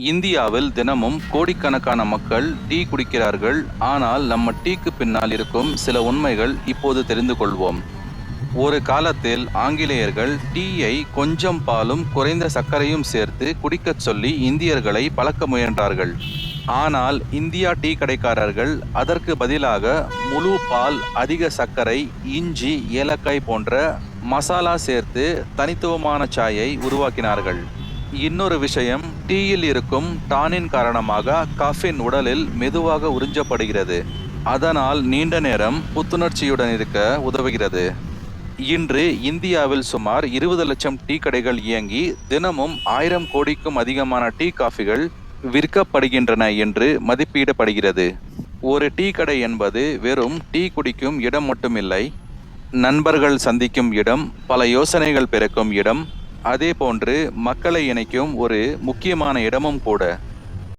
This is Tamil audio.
இந்தியாவில் தினமும் கோடிக்கணக்கான மக்கள் டீ குடிக்கிறார்கள். ஆனால் நம்ம டீக்கு பின்னால் இருக்கும் சில உண்மைகள் இப்போது தெரிந்து கொள்வோம். ஒரு காலத்தில் ஆங்கிலேயர்கள் டீயை கொஞ்சம் பாலும் குறைந்த சர்க்கரையும் சேர்த்து குடிக்கச் சொல்லி இந்தியர்களை பழக்க முயன்றார்கள். ஆனால் இந்தியா டீ கடைக்காரர்கள் அதற்கு பதிலாக முழு பால், அதிக சர்க்கரை, இஞ்சி, ஏலக்காய் போன்ற மசாலா சேர்த்து தனித்துவமான சாயை உருவாக்கினார்கள். இன்னொரு விஷயம், டீயில் இருக்கும் டானின் காரணமாக காஃபின் உடலில் மெதுவாக உறிஞ்சப்படுகிறது. அதனால் நீண்ட நேரம் புத்துணர்ச்சியுடன் இருக்க உதவுகிறது. இன்று இந்தியாவில் சுமார் 20 லட்சம் டீ கடைகள் இயங்கி தினமும் 1000 கோடிக்கும் அதிகமான டீ காஃபிகள் விற்கப்படுகின்றன என்று மதிப்பிடப்படுகிறது. ஒரு டீ கடை என்பது வெறும் டீ குடிக்கும் இடம் மட்டுமில்லை, நண்பர்கள் சந்திக்கும் இடம், பல யோசனைகள் பிறக்கும் இடம், அதே போன்று மக்களை இணைக்கும் ஒரு முக்கியமான இடமும் கூட.